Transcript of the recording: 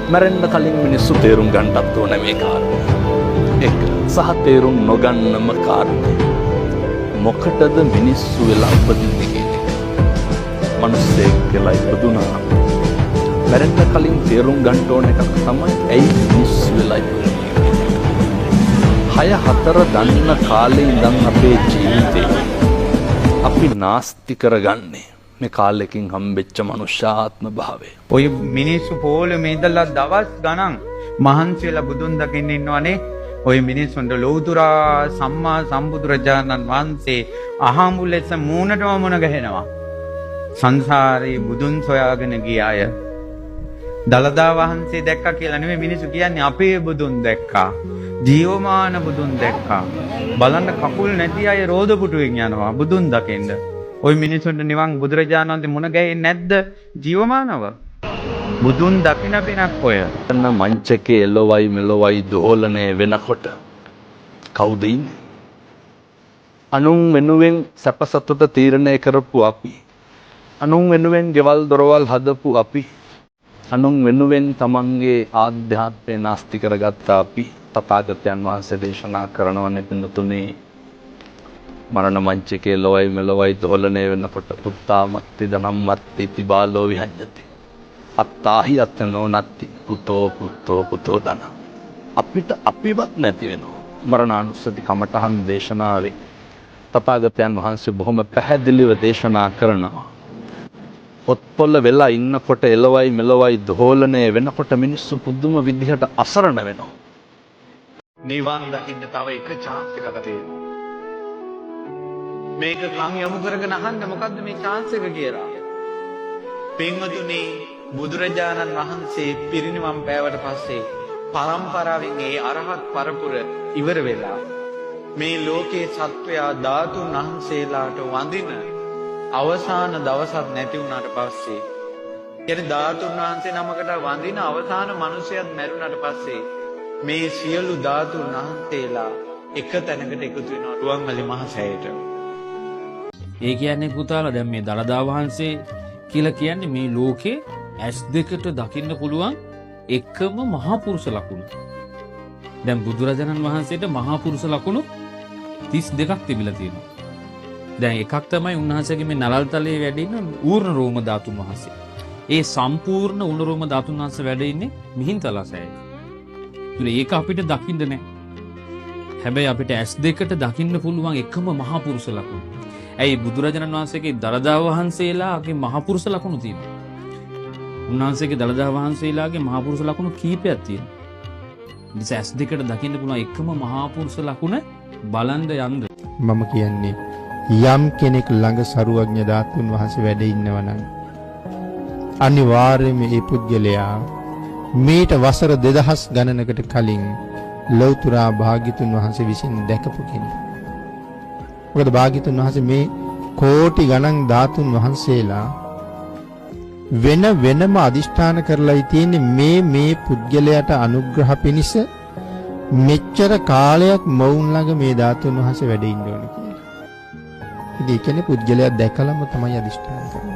මැරෙන්න කලින් මිනිස්සු තේරුම් ගන්නත් ඕන මේ කාරණා. එක සහ තේරුම් නොගන්නම කාරණා. මොකටද මිනිස්සු වෙලා උපදින්නේ කියන එක. මිනිස්සෙක් කියලා ඉපදුනා. මැරෙන්න කලින් තේරුම් ගන්න ඕන එකක් තමයි ඇයි මිනිස්සු වෙලා ඉපදුනේ. 6-4 දන්න කාලේ ඉඳන් අපේ ජීවිතේ අපි නාස්ති කරගන්නේ මේ කාලෙකින් හම්බෙච්ච මනුෂ්‍යාත්ම භාවය. ඔය මිනිස්සු පොළොමේ ඉඳලා දවස් ගණන් මහන්සි වෙලා බුදුන් දකින්න ඉන්නවනේ. ඔය මිනිස්සුන්ට ලෞතුරා සම්මා සම්බුදුරජාණන් වහන්සේ අහඹු ලෙස මූණටම මුණ ගැහෙනවා. සංසාරේ බුදුන් සොයාගෙන ගිය අය දලදා වහන්සේ දැක්කා කියලා නෙමෙයි මිනිස්සු කියන්නේ අපේ බුදුන් දැක්කා. ජීවමාන බුදුන් දැක්කා. බලන්න කකුල් නැති අය රෝදපුටුවෙන් යනවා බුදුන් දකින්න. ඔය මිනිසුන්ට නිවන් බුදුරජාණන් වහන්සේ මුණ ගැහෙන්නේ නැද්ද ජීවමානව? බුදුන් දකින්න පිනක් ඔය. එන්න මංචකේ එළවයි මෙලවයි දෝලණය වෙනකොට කවුද ඉන්නේ? අනුන් වෙනුවෙන් සැප සතුට තීරණය කරපු අපි. අනුන් වෙනුවෙන් ගෙවල් දොරවල් හදපු අපි. අනුන් වෙනුවෙන් තමන්ගේ ආධ්‍යාත්මය නාස්ති කරගත්ත අපි තථාගතයන් වහන්සේ දේශනා කරනවනේ පින්තුනේ මරණ මංචකේ ලොවයි මෙලොවයි දෝලණය වෙනකොට පුත්තාමත්ති ධනම්මත්ති තිබාලෝ විහඤ්ඤති අත්තාහි අත්තනෝ නත්ති පුතෝ ධන. අපිට අපිවත් නැති වෙනවා. මරණානුස්සති කමඨහන් දේශනාවේ තථාගතයන් වහන්සේ බොහොම පැහැදිලිව දේශනා කරනවා. ඔත්පොළ වෙලා ඉන්නකොට එලවයි මෙලවයි දෝලණය වෙනකොට මිනිස්සු පුදුම විදිහට අසරණ වෙනවා. නිවන් දකින්න තව එක chance එකක් තියෙනවා. මේක කන් යොමු කරගෙන අහන්න මොකද්ද මේ chance එක කියලා. පින්වතුනි බුදුරජාණන් වහන්සේ පිරිනිවන් පෑවට පස්සේ පරම්පරාවෙන් ඒ අරහත් පරපුර ඉවර වෙලා මේ ලෝකේ සත්වයා ධාතුන් වහන්සේලාට වඳින අවසාන දවසක් නැති වුණාට පස්සේ කියන්නේ ධාතුන් වහන්සේ නමකට වඳින අවසාන මිනිසයත් මැරුණාට පස්සේ මේ සියලු ධාතුන් වහන්සේලා එක තැනකට එකතු වෙනවා රුවන්වැලි මහ සෑයට. ඒ කියන්නේ පුතාලා දැන් මේ දලදා වහන්සේ කියලා කියන්නේ මේ ලෝකේ S2ට දකින්න පුළුවන් එකම මහා පුරුෂ ලකුණ. දැන් බුදුරජාණන් වහන්සේට මහා පුරුෂ ලකුණු 32ක් තිබිලා තියෙනවා. දැන් එකක් තමයි උන්වහන්සේගේ මේ නලල් තලයේ වැඩ ඉන්න ඌර්ණ රෝම ධාතුන් වහන්සේ. ඒ සම්පූර්ණ ඌර්ණ රෝම ධාතුන් වහන්සේ වැඩ ඉන්නේ මිහින්තලා සෑයේ. ඒක අපිට දකින්න නැහැ. හැබැයි අපිට S2ට දකින්න පුළුවන් එකම මහා පුරුෂ ලකුණ. ඇයි බුදුරජාණන් වහන්සේගේ දලදා වහන්සේලාගේ මහා පුරුෂ ලකුණු තියෙනවා. උන්වහන්සේගේ දලදා වහන්සේලාගේ මහා පුරුෂ ලකුණු කීපයක් තියෙනවා. ඉතින් S2ට දකින්න පුළුවන් එකම මහා පුරුෂ ලකුණ බලන්ද යන්න. මම කියන්නේ යම් කෙනෙක් ළඟ සරුවඥ ධාතුන් වහන්සේ වැඩ ඉන්නවා නම් අනිවාර්යයෙන්ම ඒ පුද්ගලයා මේට වසර 2000 ගණනකට කලින් ලෞතුරා භාග්‍යතුන් වහන්සේ විසින් දැකපු කෙනෙක්. මොකද භාග්‍යතුන් වහන්සේ මේ කෝටි ගණන් ධාතුන් වහන්සේලා වෙනම අදිෂ්ඨාන කරලායි තියෙන්නේ මේ පුද්ගලයාට අනුග්‍රහ පිණිස මෙච්චර කාලයක් මොවුන් ළඟ මේ ධාතුන් වහන්සේ වැඩ ඉන්න ඕනේ කියලා. ඉතින් ඒ කියන්නේ පුද්ගලයා දැකලම තමයි අදිෂ්ඨාන කරන්නේ.